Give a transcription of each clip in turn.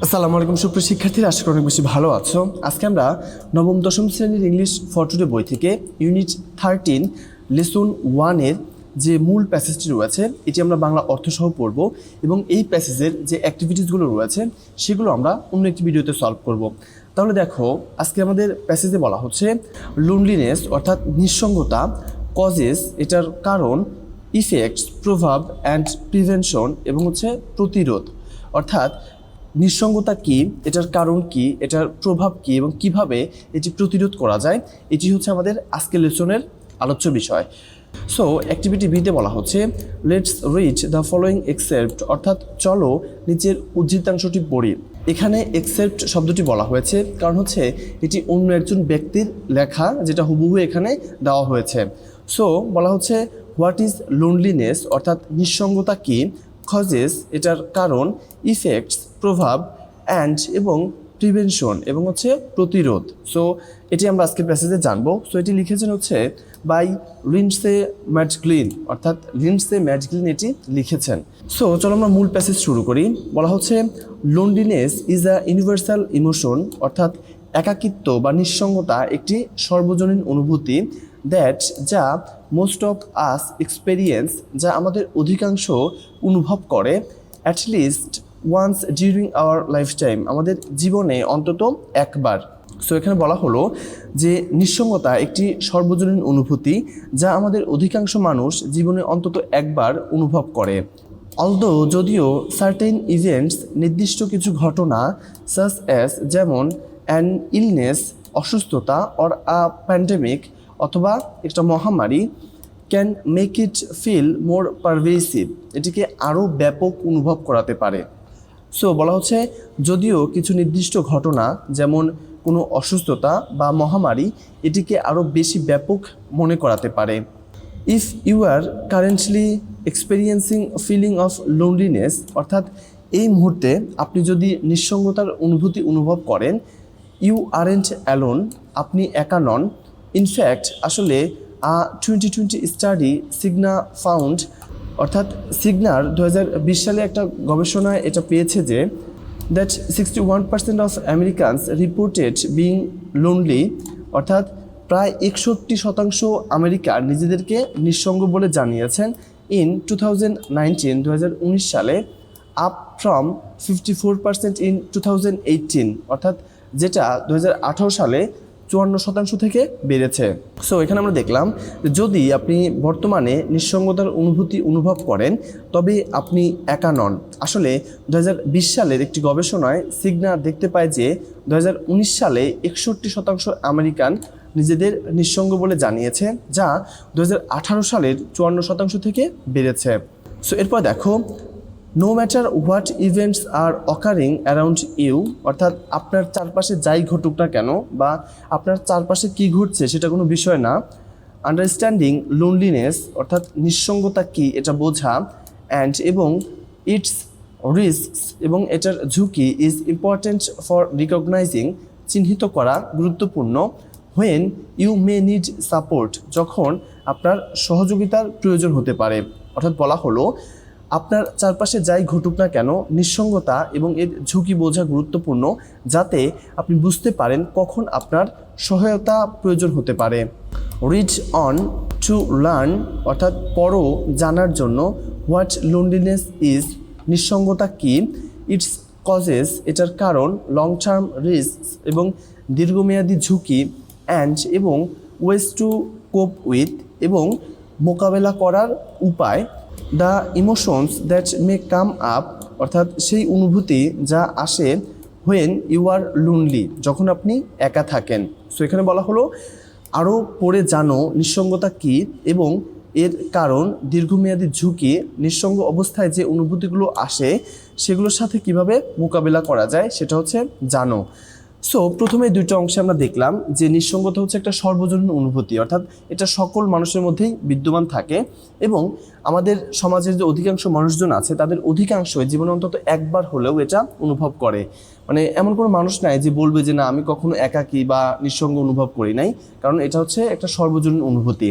আসসালামু আলাইকুম সুপ্রিয় শিক্ষার্থীরা, আশা করি অনেক বেশি ভালো আছো। আজকে আমরা নবম দশম শ্রেণীর ইংলিশ ফর টুডে বই থেকে ইউনিট 13 লেসন 1-এর যে মূল প্যাসেজটি রয়েছে এটি আমরা বাংলা অর্থসহ পড়ব এবং এই প্যাসেজের যে অ্যাক্টিভিটিসগুলো রয়েছে সেগুলো আমরা অন্য একটি ভিডিওতে সলভ করব। তাহলে দেখো, আজকে আমাদের প্যাসেজে বলা হচ্ছে লোনলিনেস অর্থাৎ নিঃসঙ্গতা, কজেস এটার কারণ, ইফেক্টস প্রভাব অ্যান্ড প্রিভেনশন এবং হচ্ছে প্রতিরোধ। অর্থাৎ নিঃসঙ্গতা কি, এটার কারণ কি, এটার প্রভাব কি এবং কিভাবে এটি প্রতিরোধ করা যায়, এটি হচ্ছে আমাদের আজকের লেসনের আলোচ্য বিষয়। সো অ্যাক্টিভিটি বিতে বলা হচ্ছে let's read the following except, অর্থাৎ চলো নিচের উদ্ধৃতাংশটি পড়ি। এখানে এক্সেপ্ট শব্দটি বলা হয়েছে কারণ হচ্ছে এটি অন্য একজন ব্যক্তির লেখা, যেটা হুবহু এখানে দেওয়া হয়েছে। সো বলা হচ্ছে হোয়াট ইজ লোনলিনেস, অর্থাৎ নিঃসঙ্গতা কি, কজেস এটার কারণ, ইফেক্টস প্রভাব, অ্যান্ড এবং প্রিভেনশন এবং হচ্ছে প্রতিরোধ। সো এটি আমরা আজকের প্যাসেজে জানবো। সো এটি লিখেছেন হচ্ছে বাই লিন্ডসে ম্যাডগ্লিন, অর্থাৎ লিন্ডসে ম্যাডগ্লিন এটি লিখেছেন। সো চলো আমরা মূল প্যাসেজ শুরু করি। বলা হচ্ছে loneliness is a universal emotion, অর্থাৎ একাকিত্ব বা নিঃসঙ্গতা একটি সর্বজনীন অনুভূতি, দ্যাট যা মোস্ট অফ আস এক্সপেরিয়েন্স যা আমাদের অধিকাংশ অনুভব করে, at least once during our life time আমাদের জীবনে অন্তত একবার। সো এখানে বলা হলো যে নিঃসঙ্গতা একটি সর্বজনীন অনুভূতি যা আমাদের অধিকাংশ মানুষ জীবনে অন্তত একবার অনুভব করে। অলদো যদিও সার্টেন ইভেন্টস নির্দিষ্ট কিছু ঘটনা সাচ অ্যাজ যেমন অ্যান ইলনেস অসুস্থতা অর আ প্যান্ডেমিক অথবা একটা মহামারী can make it feel more pervasive এটিকে আরও ব্যাপক অনুভব করাতে পারে। সো বলা হচ্ছে যদিও কিছু নির্দিষ্ট ঘটনা যেমন কোনো অসুস্থতা বা মহামারী এটিকে আরও বেশি ব্যাপক মনে করাতে পারে। If you are currently experiencing feeling of loneliness, অর্থাৎ এই মুহূর্তে আপনি যদি নিঃসঙ্গতার অনুভূতি অনুভব করেন, ইউ আরেন্ট অ্যালোন আপনি একা নন। ইনফ্যাক্ট আসলে 2020 স্টাডি সিগনা ফাউন্ড, অর্থাৎ সিগনার 2020 সালে একটা গবেষণায় এটা পেয়েছে যে that 61% of Americans reported being lonely, অর্থাৎ প্রায় 61% আমেরিকার নিজেদেরকে নিঃসঙ্গ বলে জানিয়েছেন ইন 2019 সালে, আপ ফ্রম 54% ইন 2018, অর্থাৎ যেটা 2018 সালে 54% থেকে বেড়েছে। সো এখানে আমরা দেখলাম যদি আপনি বর্তমানে নিঃসঙ্গতার অনুভূতি অনুভব করেন তবে আপনি একা নন। আসলে 2020 সালের একটি গবেষণায় সিগনা দেখতে পায় যে 2019 সালে 61% আমেরিকান নিজেদের নিঃসঙ্গ বলে জানিয়েছে, যা 2018 সালের 54% থেকে বেড়েছে। সো এরপর দেখো no matter what events are occurring around you, অর্থাৎ আপনার চারপাশে যাই ঘটুক না কেন বা আপনার চারপাশে কী ঘটছে সেটা কোনো বিষয় না। আন্ডারস্ট্যান্ডিং লোনলিনেস, অর্থাৎ নিঃসঙ্গতা কী এটা বোঝা, অ্যান্ড এবং ইটস রিস্কস এবং এটার ঝুঁকি ইজ ইম্পর্ট্যান্ট ফর রিকগনাইজিং চিহ্নিত করা গুরুত্বপূর্ণ, when you may need support যখন আপনার সহযোগিতার প্রয়োজন হতে পারে। অর্থাৎ বলা হলো আপনার চারপাশে যাই ঘটুক না কেন নিঃসঙ্গতা এবং এর ঝুঁকি বোঝা গুরুত্বপূর্ণ, যাতে আপনি বুঝতে পারেন কখন আপনার সহায়তা প্রয়োজন হতে পারে। রিড অন টু লার্ন, অর্থাৎ পড়ো জানার জন্য, হোয়াট লোনলিনেস ইজ নিঃসঙ্গতা কী, ইটস কজেস এটার কারণ, লং টার্ম রিস্কস এবং দীর্ঘমেয়াদী ঝুঁকি, অ্যান্ড এবং ওয়েজ টু কোপ উইথ এবং মোকাবেলা করার উপায়, the emotions that may come up, অর্থাৎ সেই অনুভূতি যা আসে, হোয়েন ইউ আর লোনলি যখন আপনি একা থাকেন। সো এখানে বলা হলো আরও পড়ে জানো নিঃসঙ্গতা কী এবং এর কারণ, দীর্ঘমেয়াদী ঝুঁকি, নিঃসঙ্গ অবস্থায় যে অনুভূতিগুলো আসে সেগুলোর সাথে কিভাবে মোকাবেলা করা যায় সেটা হচ্ছে জানো। সো প্রথমে দুইটা অংশে আমরা দেখলাম যে নিঃসঙ্গতা হচ্ছে একটা সর্বজনীন অনুভূতি, অর্থাৎ এটা সকল মানুষের মধ্যেই বিদ্যমান থাকে এবং আমাদের সমাজের যে অধিকাংশ মানুষজন আছে তাদের অধিকাংশই জীবনে অন্তত একবার হলেও এটা অনুভব করে। মানে এমন কোনো মানুষ নাই যে বলবে যে না আমি কখনো একাকী বা নিঃসঙ্গ অনুভব করি নাই, কারণ এটা হচ্ছে একটা সর্বজনীন অনুভূতি।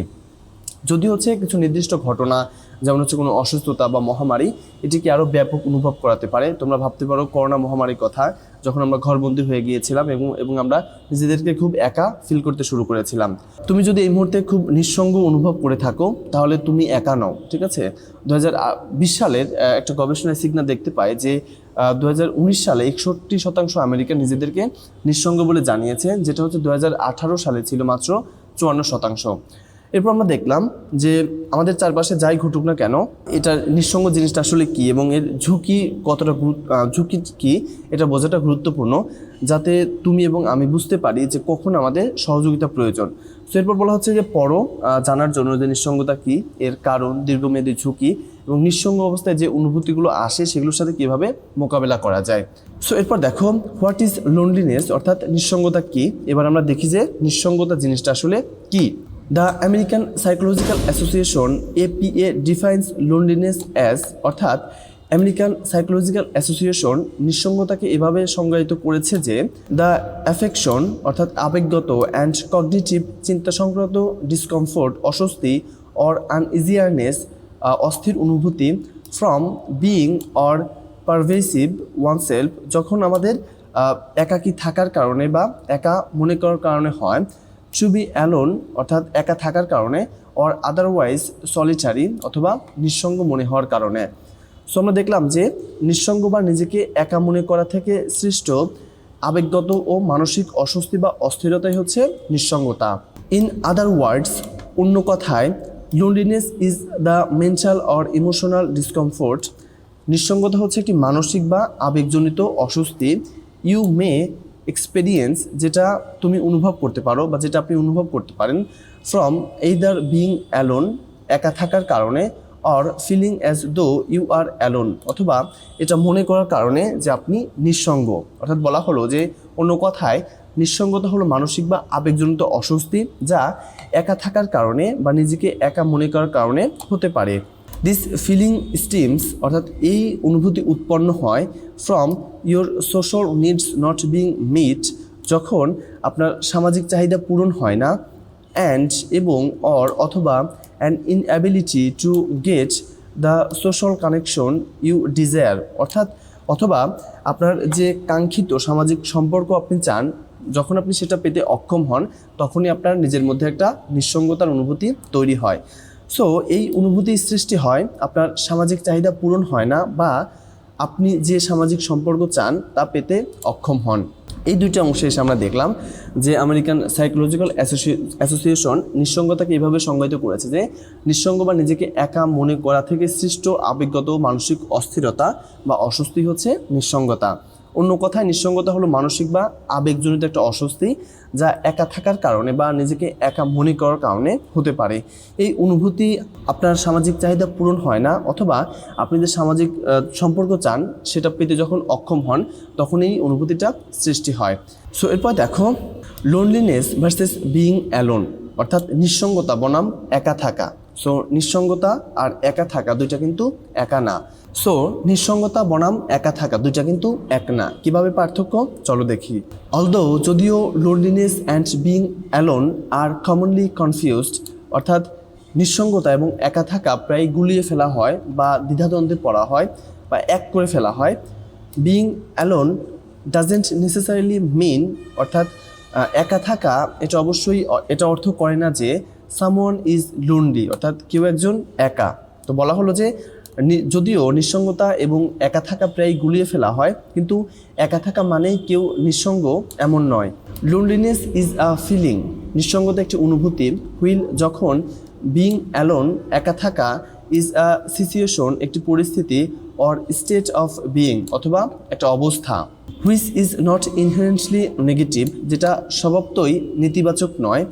যদি হচ্ছে কিছু নির্দিষ্ট ঘটনা, যেমন হচ্ছে কোনো অসুস্থতা বা মহামারী, এটিকে আরও ব্যাপক অনুভব করাতে পারে। তোমরা ভাবতে পারো করোনা মহামারীর কথা, যখন আমরা ঘরবন্দি হয়ে গিয়েছিলাম এবং আমরা নিজেদেরকে খুব একা ফিল করতে শুরু করেছিলাম। তুমি যদি এই মুহূর্তে খুব নিঃসঙ্গ অনুভব করে থাকো, তাহলে তুমি একা নও, ঠিক আছে? 2020 সালের একটা গবেষণায় সিগনা দেখতে পায় যে 2019 সালে 61% আমেরিকান নিজেদেরকে নিঃসঙ্গ বলে জানিয়েছে, যেটা হচ্ছে 2018 সালে ছিল মাত্র 54%। এরপর আমরা দেখলাম যে আমাদের চারপাশে যাই ঘটুক না কেন, এটার নিঃসঙ্গ জিনিসটা আসলে কী এবং এর ঝুঁকি কতটা ঝুঁকি কী এটা বোঝাটা গুরুত্বপূর্ণ, যাতে তুমি এবং আমি বুঝতে পারি যে কখন আমাদের সহযোগিতা প্রয়োজন। তো এরপর বলা হচ্ছে যে পড়ো জানার জন্য যে নিঃসঙ্গতা কী, এর কারণ, দীর্ঘমেয়াদী ঝুঁকি এবং নিঃসঙ্গ অবস্থায় যে অনুভূতিগুলো আসে সেগুলোর সাথে কীভাবে মোকাবেলা করা যায়। সো এরপর দেখো, হোয়াট ইজ লোনলিনেস, অর্থাৎ নিঃসঙ্গতা কী। এবার আমরা দেখি যে নিঃসঙ্গতা জিনিসটা আসলে কী। The American Psychological Association APA defines loneliness as, অর্থাৎ আমেরিকান সাইকোলজিক্যাল অ্যাসোসিয়েশন নিঃসঙ্গতাকে এভাবে সংজ্ঞায়িত করেছে যে দ্য অ্যাফেকশন, অর্থাৎ আবেগগত অ্যান্ড কগনিটিভ চিন্তা সংক্রান্ত ডিসকমফোর্ট, অস্বস্তি, অর আনইজিয়ারনেস, অস্থির অনুভূতি, ফ্রম বিইং অর পারভেসিভ ওয়ানসেলফ, যখন আমাদের একাকী থাকার কারণে বা একা মনে করার কারণে হয়, টু বি অ্যালোন, অর্থাৎ একা থাকার কারণে, অর আদারওয়াইজ সলিটারি, অথবা নিঃসঙ্গ মনে হওয়ার কারণে। সো আমরা দেখলাম যে নিঃসঙ্গ বা নিজেকে একা মনে করা থেকে সৃষ্ট আবেগগত ও মানসিক অস্বস্তি বা অস্থিরতাই হচ্ছে নিঃসঙ্গতা। ইন আদার ওয়ার্ডস, অন্য কথায়, loneliness is the mental or emotional discomfort, নিঃসঙ্গতা হচ্ছে একটি মানসিক বা আবেগজনিত অস্বস্তি, ইউ মে এক্সপেরিয়েন্স, যেটা তুমি অনুভব করতে পারো বা যেটা আপনি অনুভব করতে পারেন, ফ্রম এইদার বিইং অ্যালোন, একা থাকার কারণে, or feeling as though you are alone, অথবা এটা মনে করার কারণে যে আপনি নিঃসঙ্গ। অর্থাৎ বলা হলো যে অন্য কথায় নিঃসঙ্গতা হলো মানসিক বা আবেগজনিত অস্বস্তি যা একা থাকার কারণে বা নিজেকে একা মনে করার কারণে হতে পারে। দিস ফিলিং স্টিমস, অর্থাৎ এই অনুভূতি উৎপন্ন হয় from your social needs not being met, যখন আপনার সামাজিক চাহিদা পূরণ হয় না, অ্যান্ড এবং অর অথবা an inability to get the social connection you desire, অর্থাৎ অথবা আপনার যে কাঙ্ক্ষিত সামাজিক সম্পর্ক আপনি চান, যখন আপনি সেটা পেতে অক্ষম হন, তখনই আপনার নিজের মধ্যে একটা নিঃসঙ্গতার অনুভূতি তৈরি হয়। সো এই অনুভূতির সৃষ্টি হয়, আপনার সামাজিক চাহিদা পূরণ হয় না বা আপনি যে সামাজিক সম্পর্ক চান তা পেতে অক্ষম হন। এই দুইটা অংশে এসে আমরা দেখলাম যে আমেরিকান সাইকোলজিক্যাল অ্যাসোসিয়েশন নিঃসঙ্গতাকে এভাবে সংজ্ঞায়িত করেছে যে নিঃসঙ্গ বা নিজেকে একা মনে করা থেকে সৃষ্ট আবেগগত মানসিক অস্থিরতা বা অস্বস্তি হচ্ছে নিঃসঙ্গতা। অন্য কথায় নিঃসঙ্গতা হলো মানসিক বা আবেগজনিত একটা অস্বস্তি যা একা থাকার কারণে বা নিজেকে একা মনে করার কারণে হতে পারে। এই অনুভূতি আপনার সামাজিক চাহিদা পূরণ হয় না অথবা আপনি যে সামাজিক সম্পর্ক চান সেটা পেতে যখন অক্ষম হন তখন এই অনুভূতিটা সৃষ্টি হয়। সো এরপর দেখো, লোনলিনেস ভার্সেস বিইং অ্যালোন, অর্থাৎ নিঃসঙ্গতা বনাম একা থাকা। সো নিঃসঙ্গতা আর একা থাকা দুইটা কিন্তু একা না। সো নিঃসঙ্গতা বনাম একা থাকা দুইটা কিন্তু এক না। কিভাবে পার্থক্য চলো দেখি। অলদো যদিও loneliness and being alone are commonly confused, অর্থাৎ নিঃসঙ্গতা এবং একা থাকা প্রায় গুলিয়ে ফেলা হয় বা দ্বিধাদ্বন্দ্বে পড়া হয় বা এক করে ফেলা হয়। বিইং অ্যালোন ডাজেন্ট নেসেসারিলি মিন, অর্থাৎ একা থাকা এটা অর্থ করে না যে সামওয়ান ইজ লোনলি, অর্থাৎ কেউ একজন একা। তো বলা হলো যে যদিও নিঃসঙ্গতা এবং একা থাকা প্রায় গুলিয়ে ফেলা হয়, কিন্তু একা থাকা মানেই কেউ নিঃসঙ্গ এমন নয়। লোনলিনেস ইজ আ ফিলিং, নিঃসঙ্গতা একটি অনুভূতি। হুইল যখন বিইং অ্যালোন একা থাকা ইজ আ সিচুয়েশন একটি পরিস্থিতি, অর স্টেট অফ বিইং অথবা একটা অবস্থা। Which is not inherently negative, যেটা স্বভাবতই নেতিবাচক নয়।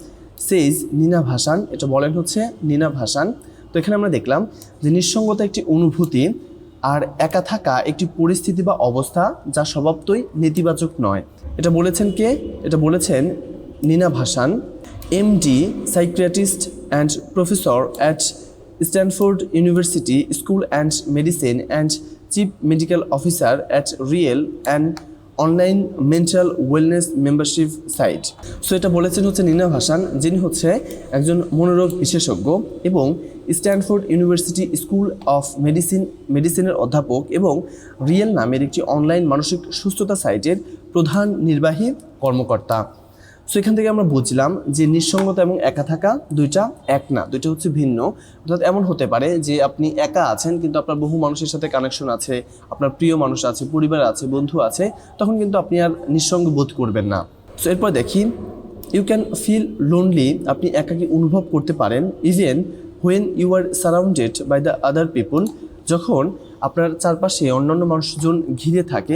সেইজ নিনা ভাসান, এটা বলেন হচ্ছে নিনা ভাসান। তো এখানে আমরা দেখলাম যে নিঃসঙ্গতা একটি অনুভূতি আর একা থাকা একটি পরিস্থিতি বা অবস্থা যা স্বভাবতই নেতিবাচক নয়। এটা বলেছেন কে? এটা বলেছেন Nina Vasan, MD, psychiatrist and professor at Stanford University school and medicine and chief medical officer at Real and online mental wellness membership site. So এটা বলেছেন হচ্ছে নিনা ভাসান, যিনি হচ্ছে একজন মনোরোগ বিশেষজ্ঞ এবং স্ট্যানফোর্ড ইউনিভার্সিটি স্কুল অফ মেডিসিনের অধ্যাপক এবং রিয়েল নামের একটি অনলাইন মানসিক সুস্থতা সাইটের প্রধান নির্বাহী কর্মকর্তা। সো এখান থেকে আমরা বুঝলাম যে নিঃসঙ্গতা এবং একা থাকা দুইটা এক না, দুইটা হচ্ছে ভিন্ন। অর্থাৎ এমন হতে পারে যে আপনি একা আছেন কিন্তু আপনার বহু মানুষের সাথে কানেকশন আছে, আপনার প্রিয় মানুষ আছে, পরিবার আছে, বন্ধু আছে, তখন কিন্তু আপনি আর নিঃসঙ্গ বোধ করবেন না। সো এরপর দেখি, ইউ ক্যান ফিল লোনলি, আপনি একাকী অনুভব করতে পারেন even when you are surrounded by the other people, যখন আপনার চারপাশে অন্যান্য মানুষজন ঘিরে থাকে,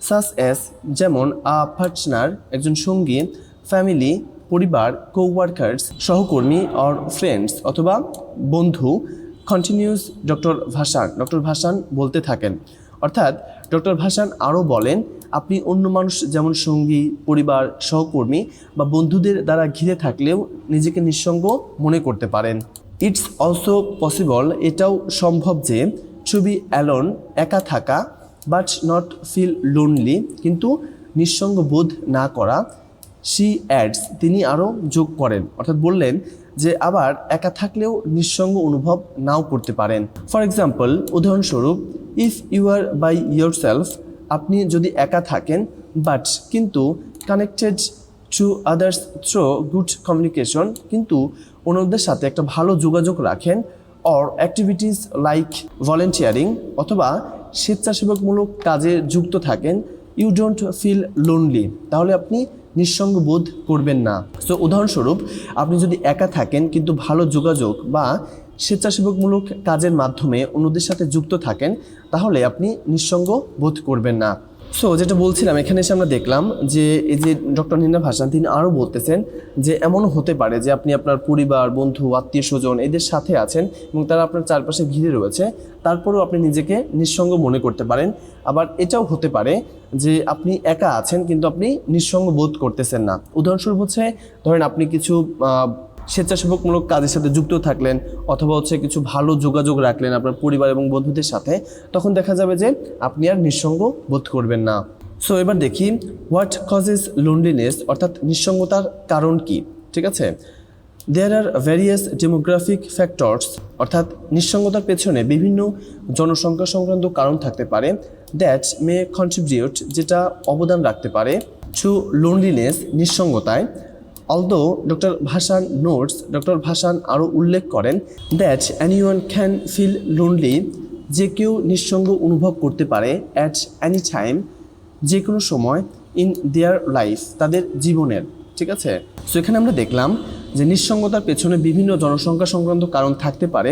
সাস অ্যাজ যেমন আ পার্টনার একজন সঙ্গী, ফ্যামিলি পরিবার, কোওয়ার্কার্স সহকর্মী, অর ফ্রেন্ডস অথবা বন্ধু। কন্টিনিউস ডক্টর ভাসান বলতে থাকেন। অর্থাৎ ডক্টর ভাসান আরও বলেন, আপনি অন্য মানুষ যেমন সঙ্গী, পরিবার, সহকর্মী বা বন্ধুদের দ্বারা ঘিরে থাকলেও নিজেকে নিঃসঙ্গ মনে করতে পারেন। ইটস অলসো পসিবল, এটাও সম্ভব যে টু বি অ্যালোন, একা থাকা, বাট নট ফিল লোনলি, কিন্তু নিঃসঙ্গ বোধ না করা। শি অ্যাডস, তিনি আরও যোগ করেন, অর্থাৎ বললেন যে আবার একা থাকলেও নিঃসঙ্গ অনুভব নাও করতে পারেন। ফর এক্সাম্পল, উদাহরণস্বরূপ, if you are by your self, আপনি যদি একা থাকেন, বাট কিন্তু connected to others through good communication, কিন্তু অন্যদের সাথে একটা ভালো যোগাযোগ রাখেন, অর অ্যাক্টিভিটিস লাইক ভলেন্টিয়ারিং, অথবা স্বেচ্ছাসেবকমূলক কাজে যুক্ত থাকেন, ইউ ডোন্ট ফিল লোনলি, তাহলে আপনি নিঃসঙ্গ বোধ করবেন না। সো উদাহরণস্বরূপ, আপনি যদি একা থাকেন কিন্তু ভালো যোগাযোগ বা স্বেচ্ছাসেবকমূলক কাজের মাধ্যমে অন্যদের সাথে যুক্ত থাকেন, তাহলে আপনি নিঃসঙ্গ বোধ করবেন না। সো যেটা বলছিলাম, এখানে এসে আমরা দেখলাম যে এই যে ডক্টর নিনা ভাসান তিনি আরও বলতেছেন যে এমনও হতে পারে যে আপনি আপনার পরিবার, বন্ধু, আত্মীয় স্বজন এদের সাথে আছেন এবং তারা আপনার চারপাশে ঘিরে রয়েছে, তারপরেও আপনি নিজেকে নিঃসঙ্গ মনে করতে পারেন। আবার এটাও হতে পারে যে আপনি একা আছেন কিন্তু আপনি নিঃসঙ্গ বোধ করতেছেন না। উদাহরণস্বরূপ হচ্ছে, ধরেন আপনি কিছু স্বেচ্ছাসেবকমূলক কাজের সাথে যুক্ত থাকলেন, অথবা হচ্ছে কিছু ভালো যোগাযোগ রাখলেন আপনার পরিবার এবং বন্ধুদের সাথে, তখন দেখা যাবে যে আপনি আর নিঃসঙ্গ বোধ করবেন না। সো এবার দেখি, হোয়াট কজেস লোনলিনেস, অর্থাৎ নিঃসঙ্গতার কারণ কি। ঠিক আছে, দেয়ার আর ভ্যারিয়াস ডেমোগ্রাফিক ফ্যাক্টরস, অর্থাৎ নিঃসঙ্গতার পেছনে বিভিন্ন জনসংখ্যা সংক্রান্ত কারণ থাকতে পারে, দ্যাট মে কন্ট্রিবিউট, যেটা অবদান রাখতে পারে, টু লোনলিনেস, নিঃসঙ্গতায়। Although doctor Vasan notes, doctor Vasan আরও উল্লেখ করেন, that anyone can feel lonely, যে কেউ নিঃসঙ্গ অনুভব করতে পারে, অ্যাট এনি টাইম, যে কোনো সময়, ইন দেয়ার লাইফ, তাদের জীবনের। ঠিক আছে, সো এখানে আমরা দেখলাম যে নিঃসঙ্গতার পেছনে বিভিন্ন জনসংখ্যা সংক্রান্ত কারণ থাকতে পারে।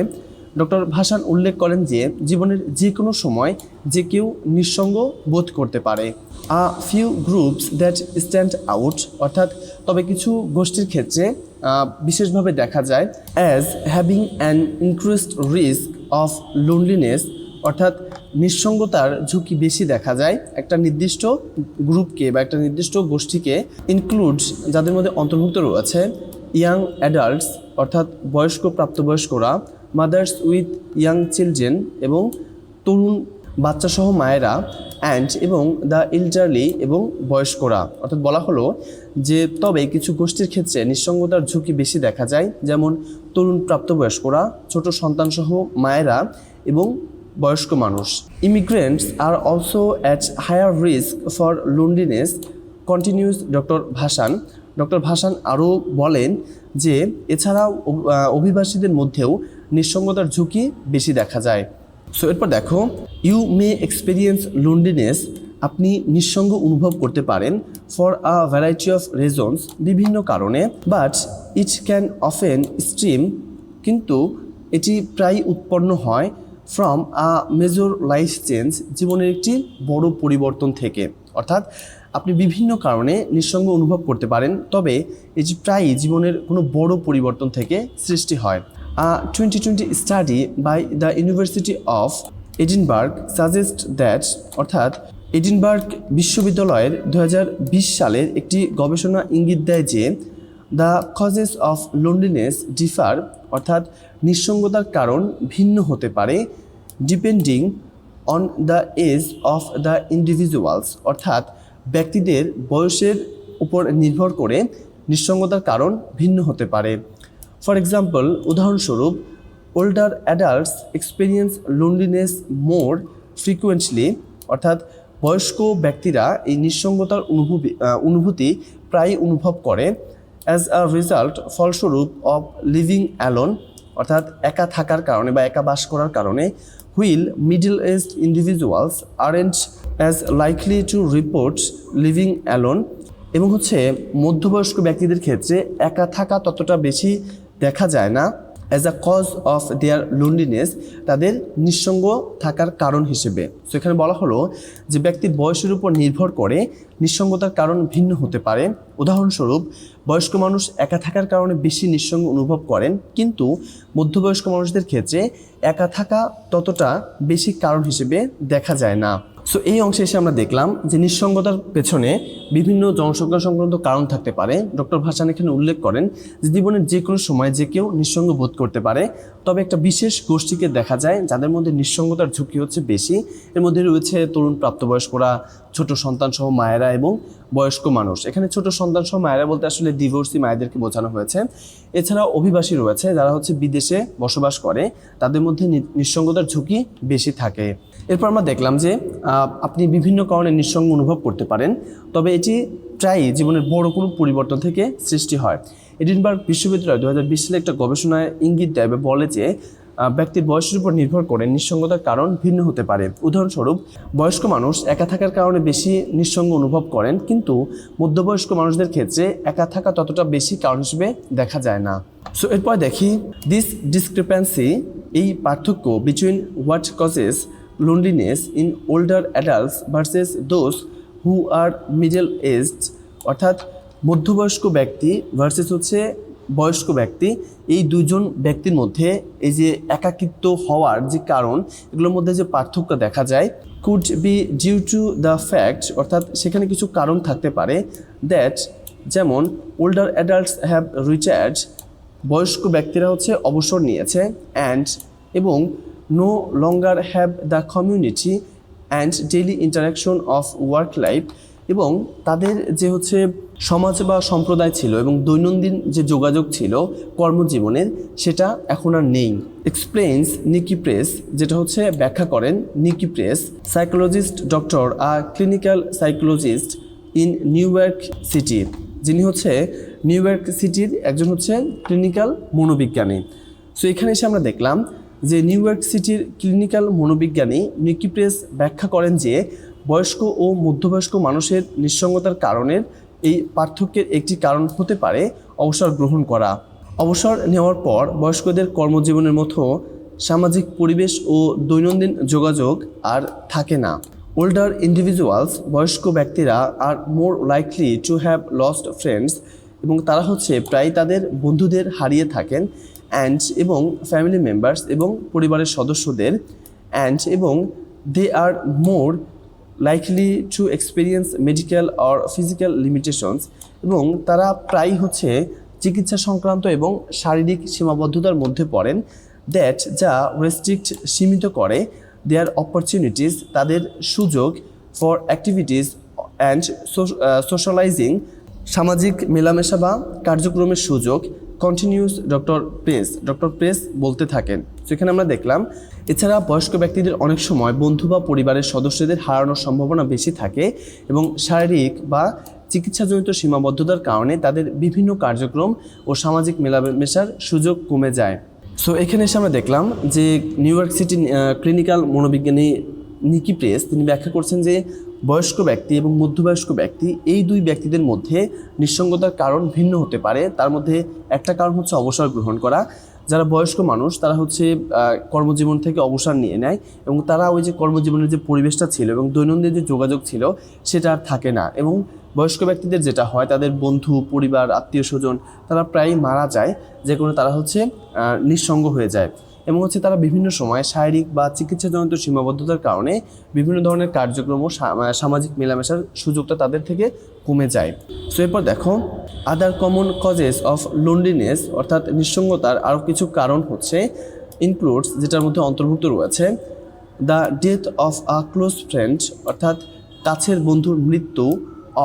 ডক্টর ভাসান উল্লেখ করেন যে জীবনের যে কোনো সময় যে কেউ নিঃসঙ্গ বোধ করতে পারে। A few groups that stand out, অর্থাৎ তবে কিছু গোষ্ঠীর ক্ষেত্রে বিশেষভাবে দেখা যায়, as having an increased risk of loneliness, অর্থাৎ নিঃসঙ্গতার ঝুঁকি বেশি দেখা যায় একটা নির্দিষ্ট গ্রুপকে বা একটা নির্দিষ্ট গোষ্ঠীকে, ইনক্লুডস, যাদের মধ্যে অন্তর্ভুক্ত রয়েছে, ইয়াং অ্যাডাল্টস, অর্থাৎ বয়স্ক প্রাপ্তবয়স্করা, মাদার্স উইথ ইয়াং চিলড্রেন, এবং তরুণ বাচ্চাসহ মায়েরা, অ্যান্ড এবং দ্য এল্ডারলি, এবং বয়স্করা। অর্থাৎ বলা হলো যে তবে কিছু গোষ্ঠীর ক্ষেত্রে নিঃসঙ্গতার ঝুঁকি বেশি দেখা যায়, যেমন তরুণ প্রাপ্তবয়স্করা, ছোট সন্তানসহ মায়েরা এবং বয়স্ক মানুষ। Immigrants are also at higher risk for loneliness, continues doctor Vasan. Doctor Vasan আরও বলেন যে এছাড়াও অভিবাসীদের মধ্যেও নিঃসঙ্গতার ঝুঁকি বেশি দেখা যায়। সো এরপর দেখো, ইউ মে এক্সপিরিয়েন্স লোনলিনেস, আপনি নিঃসঙ্গ অনুভব করতে পারেন, for a variety of reasons, বিভিন্ন কারণে, but it can often stream, কিন্তু এটি প্রায় উৎপন্ন হয়, from a major life change, জীবনের একটি বড় পরিবর্তন থেকে। অর্থাৎ আপনি বিভিন্ন কারণে নিঃসঙ্গ অনুভব করতে পারেন, তবে এটি প্রায়ই জীবনের কোনো বড় পরিবর্তন থেকে সৃষ্টি হয়। 2020 study by the university of Edinburgh suggest that, অর্থাৎ এডিনবার্গ বিশ্ববিদ্যালয়ের 2020 সালের একটি গবেষণা ইঙ্গিত দেয় যে the causes of loneliness differ, অর্থাৎ নিঃসঙ্গতার কারণ ভিন্ন হতে পারে, depending on the age of the individuals, অর্থাৎ ব্যক্তিদের বয়সের উপর নির্ভর করে নিঃসঙ্গতার কারণ ভিন্ন হতে পারে। ফর এক্সাম্পল, উদাহরণস্বরূপ, ওল্ডার অ্যাডাল্টস এক্সপিরিয়েন্স লোনলিনেস মোর ফ্রিকুয়েন্টলি, অর্থাৎ বয়স্ক ব্যক্তিরা এই নিঃসঙ্গতার অনুভূতি প্রায় অনুভব করে অ্যাজ আ রেজাল্ট, ফলস্বরূপ অফ লিভিং অ্যালোন, অর্থাৎ একা থাকার কারণে বা একা বাস করার কারণে। Wheel middle aged individuals aren't as likely to report living alone, এবং মধ্যবয়স্ক ব্যক্তিদের ক্ষেত্রে একা থাকা ততটা বেশি দেখা যায় না as a cause of their loneliness, তাদের নিঃসঙ্গ থাকার কারণ হিসেবে। সো এখানে বলা হলো যে ব্যক্তির বয়সের উপর নির্ভর করে নিঃসঙ্গতার কারণ ভিন্ন হতে পারে। উদাহরণস্বরূপ, বয়স্ক মানুষ একা থাকার কারণে বেশি নিঃসঙ্গ অনুভব করেন, কিন্তু মধ্যবয়স্ক মানুষদের ক্ষেত্রে একা থাকা ততটা বেশি কারণ হিসেবে দেখা যায় না। সো এই অংশে এসে আমরা দেখলাম যে নিঃসঙ্গতার পেছনে বিভিন্ন জনসংখ্যা সংক্রান্ত কারণ থাকতে পারে। ডক্টর ভাসান এখানে উল্লেখ করেন যে জীবনের যে কোনো সময় যে কেউ নিঃসঙ্গ বোধ করতে পারে, তবে একটা বিশেষ গোষ্ঠীকে দেখা যায় যাদের মধ্যে নিঃসঙ্গতার ঝুঁকি বেশি। এর মধ্যে রয়েছে তরুণ প্রাপ্তবয়স্করা, ছোট সন্তান সহ মায়েরা এবং বয়স্ক মানুষ। এখানে ছোট সন্তান সহ মায়েরা বলতে আসলে ডিভোর্সি মায়েদেরকে বোঝানো হয়েছে। এছাড়া অভিবাসী রয়েছে যারা বিদেশে বসবাস করে, তাদের মধ্যে নিঃসঙ্গতার ঝুঁকি বেশি থাকে। এরপর আমরা দেখলাম যে আপনি বিভিন্ন কারণে নিঃসঙ্গ অনুভব করতে পারেন, তবে এটি প্রায়ই জীবনের বড় কোনো পরিবর্তন থেকে সৃষ্টি হয়। এডিনবার্গ বিশ্ববিদ্যালয় 2020 সালে একটা গবেষণায় ইঙ্গিত দেয় বা বলে যে ব্যক্তির বয়সের উপর নির্ভর করে নিঃসঙ্গতার কারণ ভিন্ন হতে পারে। উদাহরণস্বরূপ, বয়স্ক মানুষ একা থাকার কারণে বেশি নিঃসঙ্গ অনুভব করেন, কিন্তু মধ্যবয়স্ক মানুষদের ক্ষেত্রে একা থাকা ততটা বেশি কারণ হিসেবে দেখা যায় না। সো এরপর দেখি দিস ডিসক্রিপেন্সি, এই পার্থক্য between what causes loneliness in older adults versus those who are middle aged, অর্থাৎ মধ্যবয়স্ক ব্যক্তি ভার্সেস বয়স্ক ব্যক্তি, এই দুজন ব্যক্তির মধ্যে এই যে একাকিত্ব হওয়ার যে কারণ, এগুলোর মধ্যে যে পার্থক্য দেখা যায়, could be due to the fact, অর্থাৎ সেখানে কিছু কারণ থাকতে পারে দ্যাট, যেমন ওল্ডার অ্যাডাল্টস হ্যাভ রিটায়ার্ড, বয়স্ক ব্যক্তিরা অবসর নিয়েছে, অ্যান্ড এবং no longer have the community and daily interaction of work life, এবং তাদের যে সমাজ বা সম্প্রদায় ছিল এবং দৈনন্দিন যে যোগাযোগ ছিল কর্মজীবনের, সেটা এখন আর নেই। এক্সপ্লেইনস নিকি প্রেস, যেটা ব্যাখ্যা করেন Nicky Press, psychologist doctor clinical psychologist in New York City, যিনি নিউ ইয়র্ক সিটির একজন ক্লিনিক্যাল মনোবিজ্ঞানী। সো এখানে এসে আমরা দেখলাম যে নিউ ইয়র্ক সিটির ক্লিনিক্যাল মনোবিজ্ঞানী নিকি প্রেস ব্যাখ্যা করেন যে বয়স্ক ও মধ্যবয়স্ক মানুষের নিঃসঙ্গতার কারণের এই পার্থক্যের একটি কারণ হতে পারে অবসর গ্রহণ করা। অবসর নেওয়ার পর বয়স্কদের কর্মজীবনের মতো সামাজিক পরিবেশ ও দৈনন্দিন যোগাযোগ আর থাকে না। ওল্ডার ইন্ডিভিজুয়ালস, বয়স্ক ব্যক্তিরা আর more likely to have lost friends, এবং তারা প্রায় তাদের বন্ধুদের হারিয়ে থাকেন, অ্যান্ড এবং ফ্যামিলি মেম্বার্স, এবং পরিবারের সদস্যদের, অ্যান্ড এবং they are more likely to experience medical or physical limitations, এবং তারা প্রায়ই চিকিৎসা সংক্রান্ত এবং শারীরিক সীমাবদ্ধতার মধ্যে পড়েন, দ্যাট যা রেস্ট্রিক্ট, সীমিত করে, দেয়ার অপরচুনিটিস, তাদের সুযোগ, ফর অ্যাক্টিভিটিস অ্যান্ড সোশ্যালাইজিং, সামাজিক মেলামেশা বা কার্যক্রমের সুযোগ, কন্টিনিউস ডক্টর প্রেস বলতে থাকেন। সেখানে আমরা দেখলাম এছাড়া বয়স্ক ব্যক্তিদের অনেক সময় বন্ধু বা পরিবারের সদস্যদের হারানোর সম্ভাবনা বেশি থাকে, এবং শারীরিক বা চিকিৎসাজনিত সীমাবদ্ধতার কারণে তাদের বিভিন্ন কার্যক্রম ও সামাজিক মেলামেশার সুযোগ কমে যায়। সো এখানে এসে আমরা দেখলাম যে নিউ ইয়র্ক সিটি ক্লিনিক্যাল মনোবিজ্ঞানী নিকি প্রেস তিনি ব্যাখ্যা করছেন যে বয়স্ক ব্যক্তি এবং মধ্যবয়স্ক ব্যক্তি, এই দুই ব্যক্তিদের মধ্যে নিঃসঙ্গতার কারণ ভিন্ন হতে পারে। তার মধ্যে একটা কারণ অবসর গ্রহণ করা। যারা বয়স্ক মানুষ তারা কর্মজীবন থেকে অবসর নিয়ে নেয়, এবং তারা ওই যে কর্মজীবনের যে পরিবেশটা ছিল এবং দৈনন্দিন যে যোগাযোগ ছিল সেটা আর থাকে না। এবং বয়স্ক ব্যক্তিদের যেটা হয়, তাদের বন্ধু, পরিবার, আত্মীয় স্বজন তারা প্রায়ই মারা যায়, যে কোনো তারা নিঃসঙ্গ হয়ে যায়, এবং তারা বিভিন্ন সময় শারীরিক বা চিকিৎসাজনিত সীমাবদ্ধতার কারণে বিভিন্ন ধরনের কার্যক্রম ও সামাজিক মেলামেশার সুযোগটা তাদের থেকে কমে যায়। সো এরপর দেখো আদার কমন কজেস অফ লোনলিনেস, অর্থাৎ নিঃসঙ্গতার আরও কিছু কারণ ইনক্লুডস, যেটার মধ্যে অন্তর্ভুক্ত রয়েছে the death of a close friend, অর্থাৎ কাছের বন্ধুর মৃত্যু,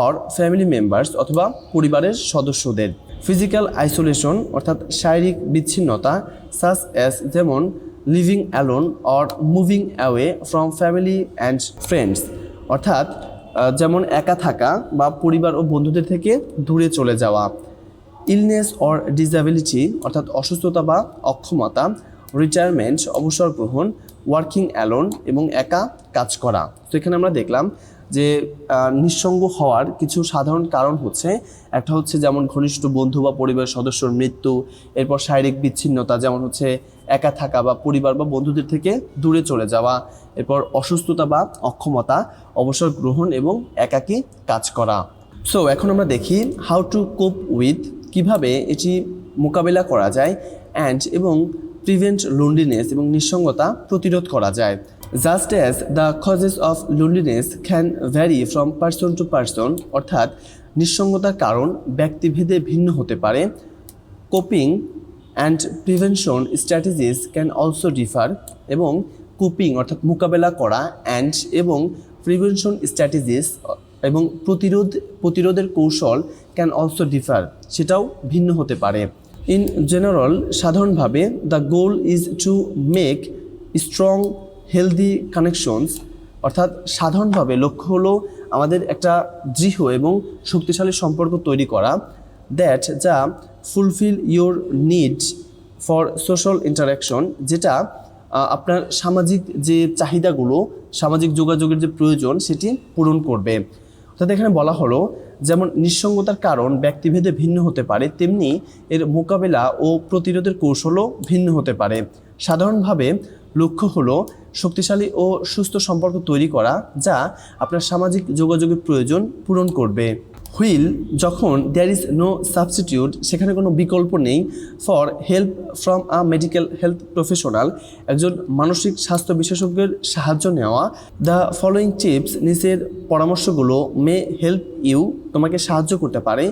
অর ফ্যামিলি মেম্বার্স অথবা পরিবারের সদস্যদের। ফিজিক্যাল আইসোলেশন অর্থাৎ শারীরিক বিচ্ছিন্নতা, সাচ অ্যাজ যেমন living alone or moving away from family and friends, অর্থাৎ যেমন একা থাকা বা পরিবার ও বন্ধুদের থেকে দূরে চলে যাওয়া। ইলনেস অর ডিসএবিলিটি অর্থাৎ অসুস্থতা বা অক্ষমতা। রিটায়ারমেন্ট অবসর গ্রহণ। ওয়ার্কিং অ্যালোন এবং একা কাজ করা। তো এখানে আমরা দেখলাম যে নিঃসঙ্গ হওয়ার কিছু সাধারণ কারণ হচ্ছে, একটা হচ্ছে যেমন ঘনিষ্ঠ বন্ধু বা পরিবারের সদস্যর মৃত্যু, এরপর শারীরিক বিচ্ছিন্নতা যেমন হচ্ছে একা থাকা বা পরিবার বা বন্ধুদের থেকে দূরে চলে যাওয়া, এরপর অসুস্থতা বা অক্ষমতা, অবসর গ্রহণ এবং একাকী কাজ করা। সো এখন আমরা দেখি হাউ টু কোপ উইথ, কীভাবে এটি মোকাবেলা করা যায়, অ্যান্ড এবং প্রিভেন্ট লোনলিনেস এবং নিঃসঙ্গতা প্রতিরোধ করা যায়। Just as the causes of loneliness can vary from person to person, অর্থাৎ নিঃসঙ্গতার কারণ ব্যক্তিভেদে ভিন্ন হতে পারে। Coping and prevention strategies can also differ, এবং কোপিং অর্থাৎ মোকাবেলা করা, অ্যান্ড এবং প্রিভেনশন স্ট্র্যাটেজিস এবং প্রতিরোধের কৌশল ক্যান অলসো ডিফার, সেটাও ভিন্ন হতে পারে। ইন জেনারেল সাধারণভাবে the goal is to make strong healthy connections, অর্থাৎ সাধারণভাবে লক্ষ্য হলো আমাদের একটা দৃঢ় এবং শক্তিশালী সম্পর্ক তৈরি করা, দ্যাট যা fulfil your need for social interaction, যেটা আপনার সামাজিক যে চাহিদাগুলো, সামাজিক যোগাযোগের যে প্রয়োজন সেটি পূরণ করবে। অর্থাৎ এখানে বলা হলো যেমন নিঃসঙ্গতার কারণ ব্যক্তিভেদে ভিন্ন হতে পারে, তেমনি এর মোকাবেলা ও প্রতিরোধের কৌশলও ভিন্ন হতে পারে। সাধারণভাবে লক্ষ্য হলো শক্তিশালী ও সুস্থ সম্পর্ক তৈরি করা, যা আপনার সামাজিক যোগাযোগের প্রয়োজন পূরণ করবে। হুইল যখন দেয়ার ইজ নো সাবস্টিটিউট, সেখানে কোনো বিকল্প নেই, for help from a medical health professional, একজন মানসিক স্বাস্থ্য বিশেষজ্ঞের সাহায্য নেওয়া। দ্য ফলোয়িং টিপস, নিচের পরামর্শগুলো মে হেল্প ইউ, তোমাকে সাহায্য করতে পারে।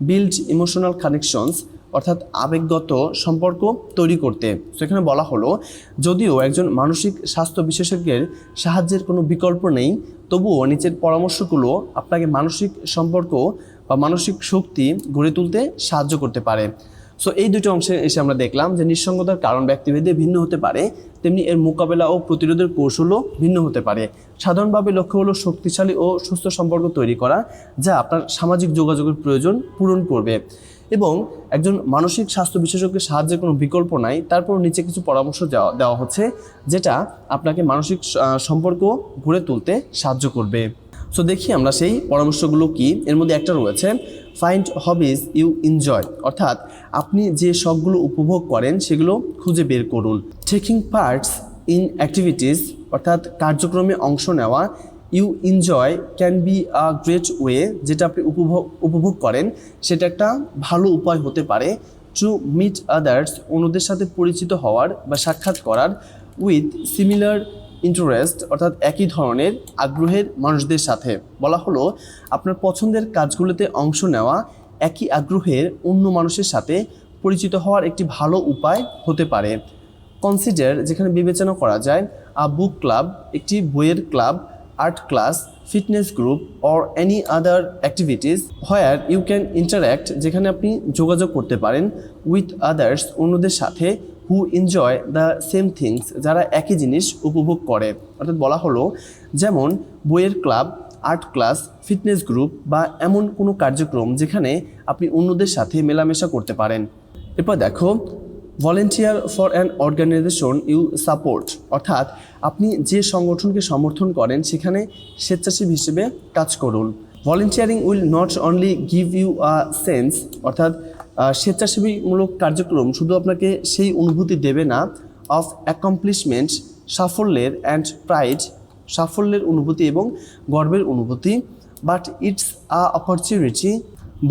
বিল্ড ইমোশনাল কানেকশনস, অর্থাৎ আবেগগত সম্পর্ক তৈরি করতে। সেখানে বলা হলো যদিও একজন মানসিক স্বাস্থ্য বিশেষজ্ঞের সাহায্যের কোনো বিকল্প নেই, তবুও নিচের পরামর্শগুলো আপনাকে মানসিক সম্পর্ক বা মানসিক শক্তি গড়ে তুলতে সাহায্য করতে পারে। সো এই দুটো অংশে এসে আমরা দেখলাম যে নিঃসঙ্গতার কারণ ব্যক্তিভেদে ভিন্ন হতে পারে, তেমনি এর মোকাবেলা ও প্রতিরোধের কৌশলও ভিন্ন হতে পারে। সাধারণভাবে লক্ষ্য হলো শক্তিশালী ও সুস্থ সম্পর্ক তৈরি করা, যা আপনার সামাজিক যোগাযোগের প্রয়োজন পূরণ করবে। এবং একজন মানসিক স্বাস্থ্য বিশেষজ্ঞের সাহায্যের কোনো বিকল্প নাই, তারপর নিচে কিছু পরামর্শ দেওয়া হচ্ছে যেটা আপনাকে মানসিক সম্পর্ক গড়ে তুলতে সাহায্য করবে। সো দেখি আমরা সেই পরামর্শগুলো কি। এর মধ্যে একটা রয়েছে ফাইন্ড হবিজ ইউ এনজয়, অর্থাৎ আপনি যে শখগুলো উপভোগ করেন সেগুলো খুঁজে বের করুন। টেকিং পার্টস ইন অ্যাক্টিভিটিস, অর্থাৎ কার্যক্রমে অংশ নেওয়া। You enjoy can be a great way, যেটা আপনি উপভোগ করেন সেটা একটা ভালো উপায় হতে পারে। টু মিট আদার্স, অন্যদের সাথে পরিচিত হওয়ার বা সাক্ষাৎ করার। উইথ সিমিলার ইন্টারেস্ট, অর্থাৎ একই ধরনের আগ্রহের মানুষদের সাথে। বলা হলো আপনার পছন্দের কাজগুলোতে অংশ নেওয়া একই আগ্রহের অন্য মানুষের সাথে পরিচিত হওয়ার একটি ভালো উপায় হতে পারে। কনসিডার, যেখানে বিবেচনা করা যায়। আ বুক ক্লাব, একটি বইয়ের club. Art class, fitness group or any other activities where you can interact, যেখানে আপনি যোগাযোগ করতে পারেন। উইথ আদার্স, অন্যদের সাথে। Who enjoy the same things, যারা একই জিনিস উপভোগ করে। অর্থাৎ বলা হলো যেমন বইয়ের club, art class, fitness group বা এমন কোনো কার্যক্রম যেখানে আপনি অন্যদের সাথে মেলামেশা করতে পারেন। এরপর দেখো volunteer for an organisation you support, অর্থাৎ আপনি যে সংগঠনকে সমর্থন করেন সেখানে স্বেচ্ছাসেবী হিসেবে কাজ করুন। Volunteering will not only give you a sense, অর্থাৎ স্বেচ্ছাসেবীমূলক কার্যক্রম শুধু আপনাকে সেই অনুভূতি দেবে না অফ অ্যাকমপ্লিশমেন্ট, সাফল্যের, অ্যান্ড প্রাইড, সাফল্যের অনুভূতি এবং গর্বের অনুভূতি। বাট ইটস আ অপরচুনিটি,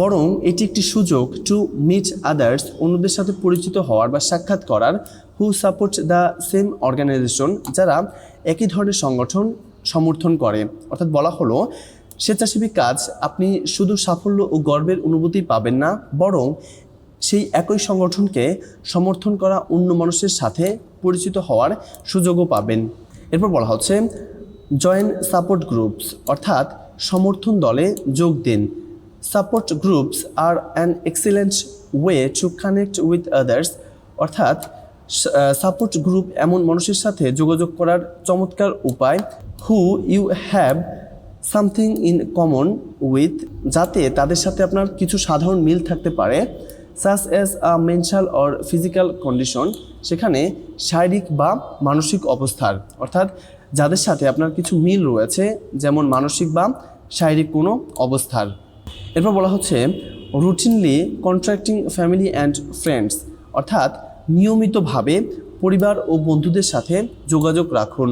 বরং এটি একটি সুযোগ। টু মিট আদার্স, অন্যদের সাথে পরিচিত হওয়ার বা সাক্ষাৎ করার। হু সাপোর্ট দ্য সেম অর্গানাইজেশন, যারা একই ধরনের সংগঠন সমর্থন করে। অর্থাৎ বলা হলো স্বেচ্ছাসেবী কাজ আপনি শুধু সাফল্য ও গর্বের অনুভূতি পাবেন না, বরং সেই একই সংগঠনকে সমর্থন করা অন্য মানুষের সাথে পরিচিত হওয়ার সুযোগও পাবেন। এরপর বলা হচ্ছে জয়েন সাপোর্ট গ্রুপস, অর্থাৎ সমর্থন দলে যোগ দিন। Support groups are an excellent way to connect with others, অর্থাৎ সাপোর্ট গ্রুপ এমন মানুষের সাথে যোগাযোগ করার চমৎকার উপায় who you have something in common with, যাতে তাদের সাথে আপনার কিছু সাধারণ মিল থাকতে পারে। Such as a mental or physical condition, সেখানে শারীরিক বা মানসিক অবস্থার, অর্থাৎ যাদের সাথে আপনার কিছু মিল রয়েছে যেমন মানসিক বা শারীরিক কোনো অবস্থার। এরপর বলা হচ্ছে routinely contracting family and friends, অর্থাৎ নিয়মিতভাবে পরিবার ও বন্ধুদের সাথে যোগাযোগ রাখুন।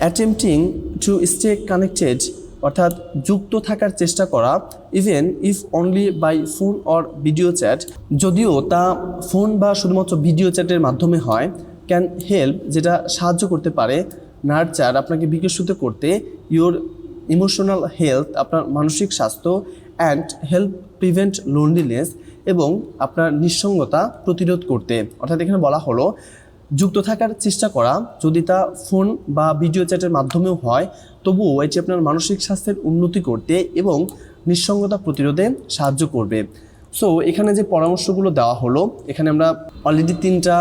অ্যাটেম্পটিং টু স্টে কানেক্টেড, অর্থাৎ যুক্ত থাকার চেষ্টা করা, even if only by phone or video chat, যদিও তা ফোন বা শুধুমাত্র ভিডিও চ্যাটের মাধ্যমে হয়। ক্যান হেল্প, যেটা সাহায্য করতে পারে। নার্চার, আপনাকে বিকশিত করতে। ইওর ইমোশনাল হেলথ, আপনার মানসিক স্বাস্থ্য। অ্যান্ড হেল্প প্রিভেন্ট লোনলিনেস, এবং আপনার নিঃসঙ্গতা প্রতিরোধ করতে। অর্থাৎ এখানে বলা হলো যুক্ত থাকার চেষ্টা করা, যদি তা ফোন বা ভিডিও চ্যাটের মাধ্যমেও হয় তবুও এটি আপনার মানসিক স্বাস্থ্যের উন্নতি করতে এবং নিঃসঙ্গতা প্রতিরোধে সাহায্য করবে। সো এখানে যে পরামর্শগুলো দেওয়া হলো, এখানে আমরা অলরেডি 3টা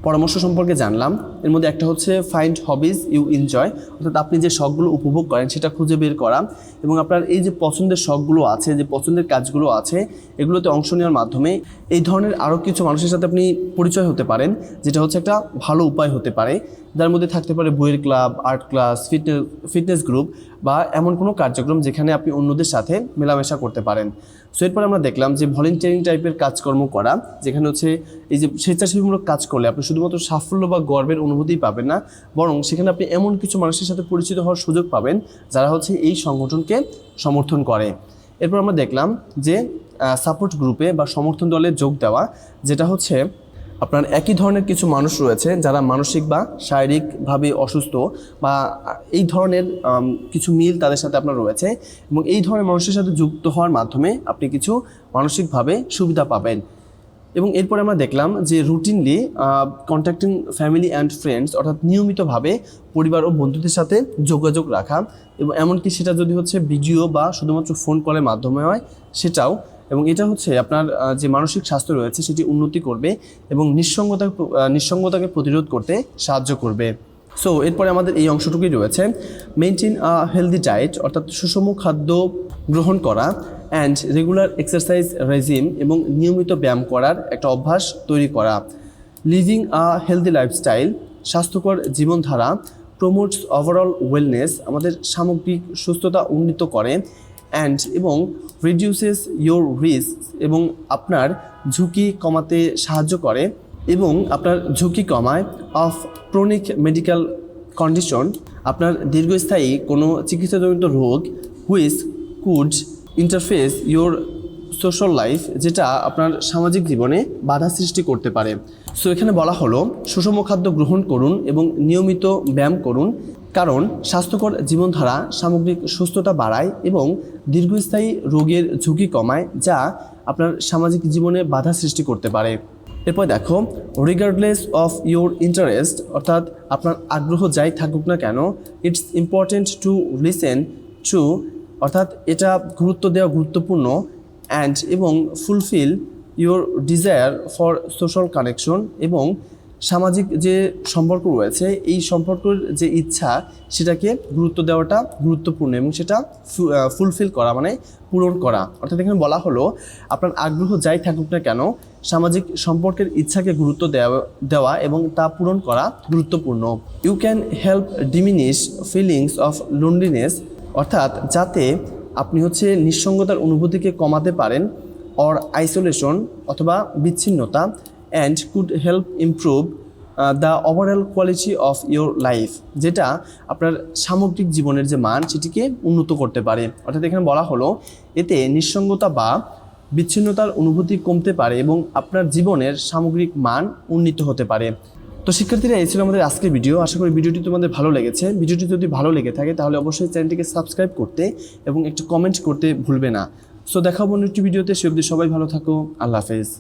পরামর্শ সম্পর্কে জানলাম। এর মধ্যে একটা হচ্ছে ফাইন্ড হবিজ ইউ এনজয়, অর্থাৎ আপনি যে শখগুলো উপভোগ করেন সেটা খুঁজে বের করা, এবং আপনার এই যে পছন্দের শখগুলো আছে, যে পছন্দের কাজগুলো আছে, এগুলোতে অংশ নেওয়ার মাধ্যমে এই ধরনের আরও কিছু মানুষের সাথে আপনি পরিচয় হতে পারেন, যেটা হচ্ছে একটা ভালো উপায় হতে পারে। যার মধ্যে থাকতে পারে বইয়ের club, art class, fitness group বা এমন কোনো কার্যক্রম যেখানে আপনি অন্যদের সাথে মেলামেশা করতে পারেন। সো এরপর আমরা দেখলাম যে ভলেন্টিয়ারিং টাইপের কাজকর্ম করা, যেখানে হচ্ছে এই যে স্বেচ্ছাসেবীমূলক কাজ করলে আপনি শুধুমাত্র সাফল্য বা গর্বের অনুভূতিই পাবেন না, বরং সেখানে আপনি এমন কিছু মানুষের সাথে পরিচিত হওয়ার সুযোগ পাবেন যারা হচ্ছে এই সংগঠনকে সমর্থন করে। এরপর আমরা দেখলাম যে সাপোর্ট গ্রুপে বা সমর্থন দলে যোগ দেওয়া, যেটা হচ্ছে আপনার একই ধরনের কিছু মানুষ রয়েছে যারা মানসিক বা শারীরিকভাবে অসুস্থ বা এই ধরনের কিছু মিল তাদের সাথে আপনার রয়েছে, এবং এই ধরনের মানুষের সাথে যুক্ত হওয়ার মাধ্যমে আপনি কিছু মানসিকভাবে সুবিধা পাবেন। এবং এরপরে আমরা দেখলাম যে routinely contacting family and friends, অর্থাৎ নিয়মিতভাবে পরিবার ও বন্ধুদের সাথে যোগাযোগ রাখা, এবং এমনকি সেটা যদি হচ্ছে ভিডিও বা শুধুমাত্র ফোন কলের মাধ্যমে হয় সেটাও, এবং এটা হচ্ছে আপনার যে মানসিক স্বাস্থ্য রয়েছে সেটি উন্নতি করবে এবং নিঃসঙ্গতাকে প্রতিরোধ করতে সাহায্য করবে। সো এরপরে আমাদের এই অংশটুকুই রয়েছে মেনটেন আ হেলদি ডায়েট, অর্থাৎ সুষম খাদ্য গ্রহণ করা, অ্যান্ড রেগুলার এক্সারসাইজ রেজিম, এবং নিয়মিত ব্যায়াম করার একটা অভ্যাস তৈরি করা। লিভিং আ হেলদি লাইফস্টাইল, স্বাস্থ্যকর জীবনধারা। প্রমোটস ওভারঅল ওয়েলনেস, আমাদের সামগ্রিক সুস্থতা উন্নীত করে। অ্যান্ড এবং রিডিউসেস ইয়োর রিস্ক, এবং আপনার ঝুঁকি কমাতে সাহায্য করে এবং আপনার ঝুঁকি কমায়। অফ ক্রনিক মেডিকেল কন্ডিশন, আপনার দীর্ঘস্থায়ী কোনো চিকিৎসাজনিত রোগ। Which could interface your social life, যেটা আপনার সামাজিক জীবনে বাধা সৃষ্টি করতে পারে। সো এখানে বলা হলো সুষম খাদ্য গ্রহণ করুন এবং নিয়মিত ব্যায়াম করুন, কারণ স্বাস্থ্যকর জীবনধারা সামগ্রিক সুস্থতা বাড়ায় এবং দীর্ঘস্থায়ী রোগের ঝুঁকি কমায়, যা আপনার সামাজিক জীবনে বাধা সৃষ্টি করতে পারে। এরপর দেখো রিগার্ডলেস অফ ইয়োর ইন্টারেস্ট, অর্থাৎ আপনার আগ্রহ যাই থাকুক না কেন, it's important to listen to, অর্থাৎ এটা গুরুত্ব দেওয়া গুরুত্বপূর্ণ। অ্যান্ড এবং fulfil your desire for social connection, এবং সামাজিক যে সম্পর্ক রয়েছে এই সম্পর্কের যে ইচ্ছা সেটাকে গুরুত্ব দেওয়াটা গুরুত্বপূর্ণ, এবং সেটা ফুলফিল করা মানে পূরণ করা। অর্থাৎ এখানে বলা হলো আপনার আগ্রহ যাই থাকুক না কেন, সামাজিক সম্পর্কের ইচ্ছাকে গুরুত্ব দেওয়া এবং তা পূরণ করা গুরুত্বপূর্ণ। You can help diminish feelings of loneliness, অর্থাৎ যাতে আপনি হচ্ছে নিঃসঙ্গতার অনুভূতিকে কমাতে পারেন। অর আইসোলেশন, অথবা বিচ্ছিন্নতা। And could help improve the overall quality of your life, যেটা আপনার সামগ্রিক জীবনের যে মান সেটিকে উন্নত করতে পারে। অর্থাৎ এখানে বলা হলো এতে নিঃসঙ্গতা বা বিচ্ছিন্নতার অনুভূতি কমতে পারে এবং আপনার জীবনের সামগ্রিক মান উন্নীত হতে পারে। তো শিক্ষার্থীরা, এই ছিল আমাদের আজকের ভিডিও। আশা করি ভিডিওটি তোমাদের ভালো লেগেছে। ভিডিওটি যদি ভালো লেগে থাকে তাহলে অবশ্যই চ্যানেলটিকে সাবস্ক্রাইব করতে এবং একটু কমেন্ট করতে ভুলবে না। সো দেখা হবে অন্য একটি ভিডিওতে। সে অবধি সবাই ভালো থাকো। আল্লাহ হাফেজ।